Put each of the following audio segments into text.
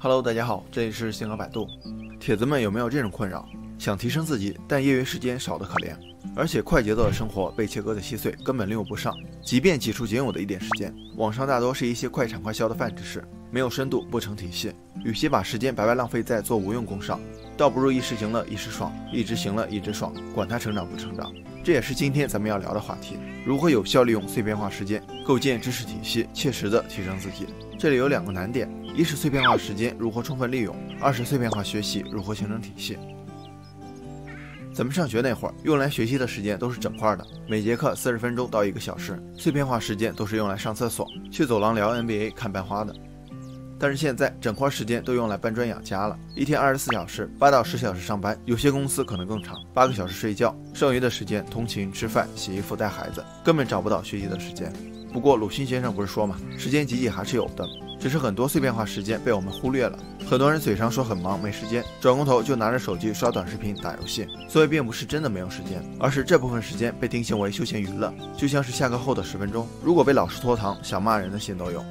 Hello， 大家好，这里是星河百度。铁子们有没有这种困扰？想提升自己，但业余时间少得可怜，而且快节奏的生活被切割的稀碎，根本利用不上。即便挤出仅有的一点时间，网上大多是一些快产快销的泛知识，没有深度，不成体系。与其把时间白白浪费在做无用功上，倒不如一时行乐一时爽，一直行乐一直爽，管它成长不成长。这也是今天咱们要聊的话题：如何有效利用碎片化时间，构建知识体系，切实的提升自己。这里有两个难点：一是碎片化时间如何充分利用，二是碎片化学习如何形成体系。咱们上学那会儿，用来学习的时间都是整块的，每节课40分钟到1个小时，碎片化时间都是用来上厕所、去走廊聊 NBA、看班花的。但是现在整块时间都用来搬砖养家了，一天24小时，8到10小时上班，有些公司可能更长，8个小时睡觉，剩余的时间通勤、吃饭、洗衣服、带孩子，根本找不到学习的时间。不过鲁迅先生不是说嘛，时间挤挤还是有的，只是很多碎片化时间被我们忽略了。很多人嘴上说很忙没时间，转过头就拿着手机刷短视频、打游戏，所以并不是真的没有时间，而是这部分时间被定性为休闲娱乐，就像是下课后的10分钟，如果被老师拖堂，想骂人的心都有。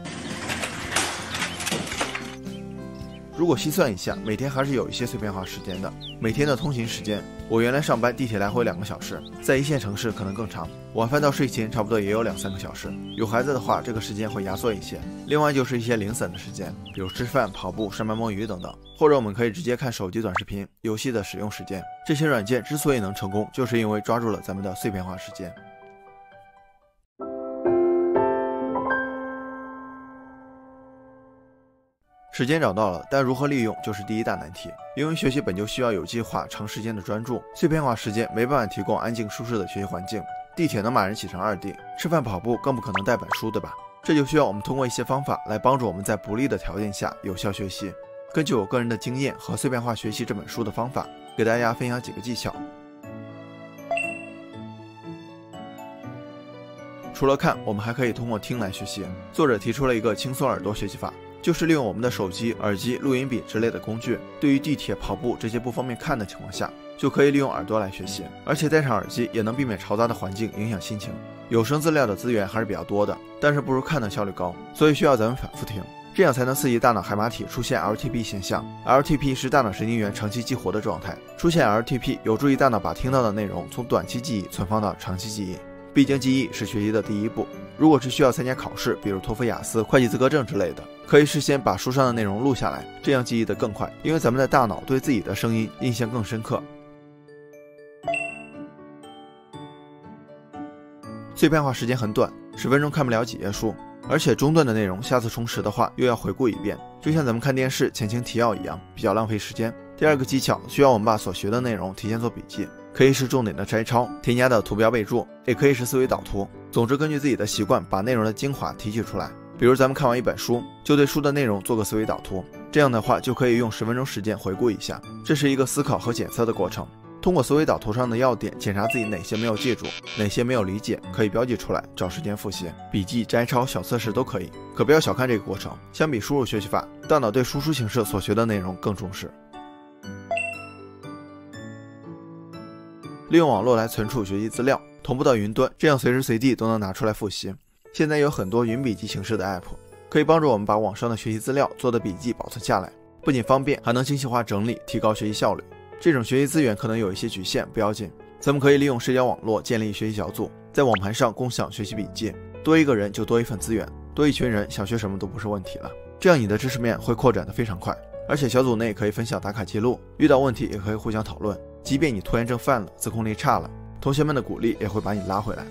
如果细算一下，每天还是有一些碎片化时间的。每天的通勤时间，我原来上班地铁来回2个小时，在一线城市可能更长。晚饭到睡前差不多也有2-3个小时。有孩子的话，这个时间会压缩一些。另外就是一些零散的时间，比如吃饭、跑步、上班摸鱼等等，或者我们可以直接看手机短视频、游戏的使用时间。这些软件之所以能成功，就是因为抓住了咱们的碎片化时间。时间找到了，但如何利用就是第一大难题。因为学习本就需要有计划、长时间的专注，碎片化时间没办法提供安静舒适的学习环境。地铁能把人挤成2D，吃饭跑步更不可能带本书，对吧？这就需要我们通过一些方法来帮助我们在不利的条件下有效学习。根据我个人的经验和《碎片化学习》这本书的方法，给大家分享几个技巧。除了看，我们还可以通过听来学习。作者提出了一个轻松耳朵学习法，就是利用我们的手机、耳机、录音笔之类的工具，对于地铁、跑步这些不方便看的情况下，就可以利用耳朵来学习，而且戴上耳机也能避免嘈杂的环境影响心情。有声资料的资源还是比较多的，但是不如看的效率高，所以需要咱们反复听，这样才能刺激大脑海马体出现 LTP 现象。LTP 是大脑神经元长期激活的状态，出现 LTP 有助于大脑把听到的内容从短期记忆存放到长期记忆。毕竟记忆是学习的第一步，如果是需要参加考试，比如托福、雅思、会计资格证之类的，可以事先把书上的内容录下来，这样记忆得更快，因为咱们的大脑对自己的声音印象更深刻。碎片化时间很短，10分钟看不了几页书，而且中断的内容下次重拾的话又要回顾一遍，就像咱们看电视前情提要一样，比较浪费时间。第二个技巧需要我们把所学的内容提前做笔记，可以是重点的摘抄、添加的图标备注，也可以是思维导图。总之根据自己的习惯把内容的精华提取出来。比如咱们看完一本书，就对书的内容做个思维导图，这样的话就可以用10分钟时间回顾一下，这是一个思考和检测的过程。通过思维导图上的要点检查自己哪些没有记住，哪些没有理解，可以标记出来，找时间复习。笔记、摘抄、小测试都可以，可不要小看这个过程。相比输入学习法，大脑对输出形式所学的内容更重视。利用网络来存储学习资料，同步到云端，这样随时随地都能拿出来复习。现在有很多云笔记形式的 app， 可以帮助我们把网上的学习资料做的笔记保存下来，不仅方便，还能精细化整理，提高学习效率。这种学习资源可能有一些局限，不要紧，咱们可以利用社交网络建立学习小组，在网盘上共享学习笔记，多一个人就多一份资源，多一群人想学什么都不是问题了。这样你的知识面会扩展得非常快，而且小组内可以分享打卡记录，遇到问题也可以互相讨论。即便你拖延症犯了，自控力差了，同学们的鼓励也会把你拉回来。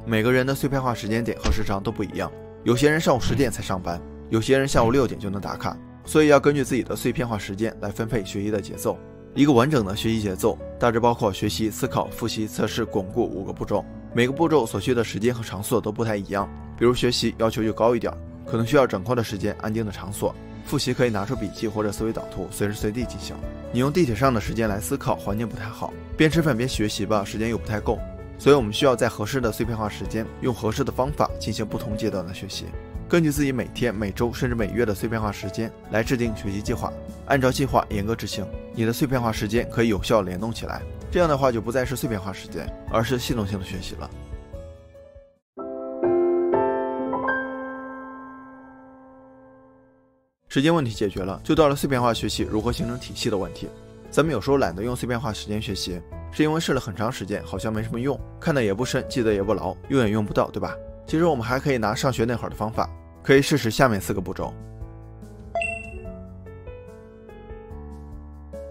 每个人的碎片化时间点和时长都不一样，有些人上午10点才上班，有些人下午6点就能打卡，所以要根据自己的碎片化时间来分配学习的节奏。一个完整的学习节奏大致包括学习、思考、复习、测试、巩固5个步骤，每个步骤所需的时间和场所都不太一样。比如学习要求就高一点，可能需要整块的时间、安静的场所。复习可以拿出笔记或者思维导图，随时随地进行。你用地铁上的时间来思考，环境不太好，边吃饭边学习吧，时间又不太够，所以我们需要在合适的碎片化时间，用合适的方法进行不同阶段的学习。根据自己每天、每周甚至每月的碎片化时间来制定学习计划，按照计划严格执行，你的碎片化时间可以有效联动起来。这样的话就不再是碎片化时间，而是系统性的学习了。时间问题解决了，就到了碎片化学习如何形成体系的问题。咱们有时候懒得用碎片化时间学习，是因为试了很长时间，好像没什么用，看得也不深，记得也不牢，用也用不到，对吧？其实我们还可以拿上学那会儿的方法，可以试试下面4个步骤。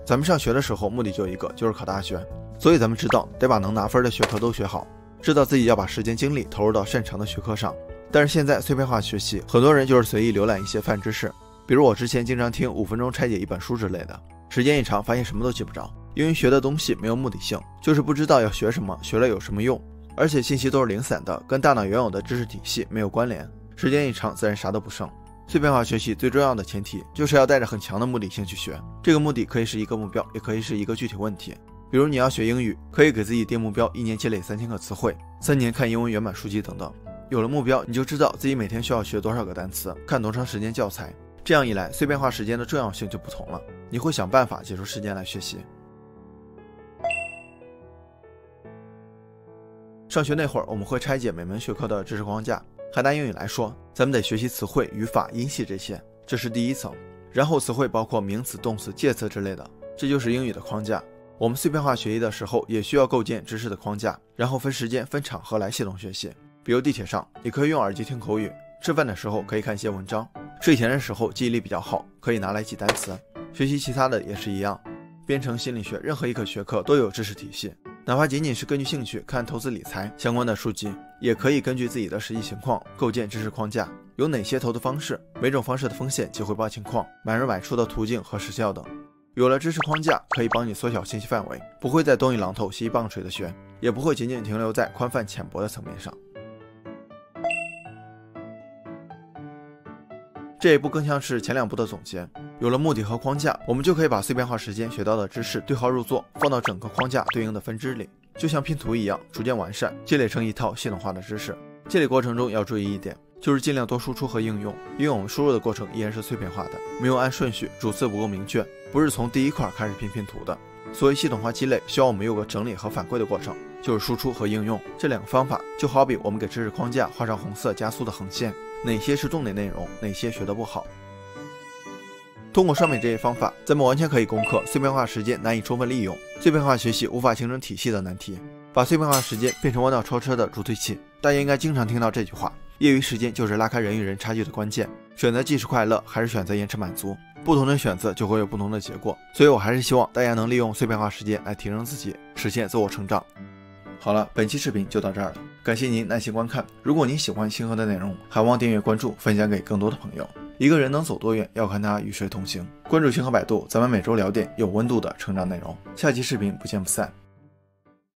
咱们上学的时候目的就一个，就是考大学，所以咱们知道得把能拿分的学科都学好，知道自己要把时间精力投入到擅长的学科上。但是现在碎片化学习，很多人就是随意浏览一些泛知识，比如我之前经常听5分钟拆解一本书之类的，时间一长发现什么都记不着，因为学的东西没有目的性，就是不知道要学什么，学了有什么用，而且信息都是零散的，跟大脑原有的知识体系没有关联，时间一长自然啥都不剩。碎片化学习最重要的前提就是要带着很强的目的性去学，这个目的可以是一个目标，也可以是一个具体问题。比如你要学英语，可以给自己定目标，1年积累3000个词汇，3年看英文原版书籍等等。有了目标，你就知道自己每天需要学多少个单词，看多长时间教材，这样一来，碎片化时间的重要性就不同了，你会想办法挤出时间来学习。上学那会儿，我们会拆解每门学科的知识框架。还拿英语来说，咱们得学习词汇、语法、音系这些，这是第一层。然后词汇包括名词、动词、介词之类的，这就是英语的框架。我们碎片化学习的时候，也需要构建知识的框架，然后分时间、分场合来系统学习。比如地铁上，你可以用耳机听口语；吃饭的时候可以看一些文章；睡前的时候记忆力比较好，可以拿来记单词。学习其他的也是一样，编程、心理学，任何一个学科都有知识体系。哪怕仅仅是根据兴趣看投资理财相关的书籍，也可以根据自己的实际情况构建知识框架，有哪些投资方式，每种方式的风险及回报情况，买入买出的途径和时效等。有了知识框架，可以帮你缩小信息范围，不会再东一榔头西一棒槌的学，也不会仅仅停留在宽泛浅薄的层面上。这一步更像是前2步的总结。有了目的和框架，我们就可以把碎片化时间学到的知识对号入座，放到整个框架对应的分支里，就像拼图一样，逐渐完善，积累成一套系统化的知识。积累过程中要注意一点，就是尽量多输出和应用，因为我们输入的过程依然是碎片化的，没有按顺序，主次不够明确，不是从第一块开始拼图的。所以系统化积累需要我们有个整理和反馈的过程，就是输出和应用。这2个方法就好比我们给知识框架画上红色加速的横线，哪些是重点内容，哪些学得不好。通过上面这些方法，咱们完全可以攻克碎片化时间难以充分利用、碎片化学习无法形成体系的难题，把碎片化时间变成弯道超车的助推器。大家应该经常听到这句话，业余时间就是拉开人与人差距的关键，选择即时快乐还是选择延迟满足，不同的选择就会有不同的结果。所以我还是希望大家能利用碎片化时间来提升自己，实现自我成长。好了，本期视频就到这儿了，感谢您耐心观看。如果您喜欢星河的内容，还望订阅关注，分享给更多的朋友。一个人能走多远，要看他与谁同行。关注星河百度，咱们每周聊点有温度的成长内容。下期视频不见不散。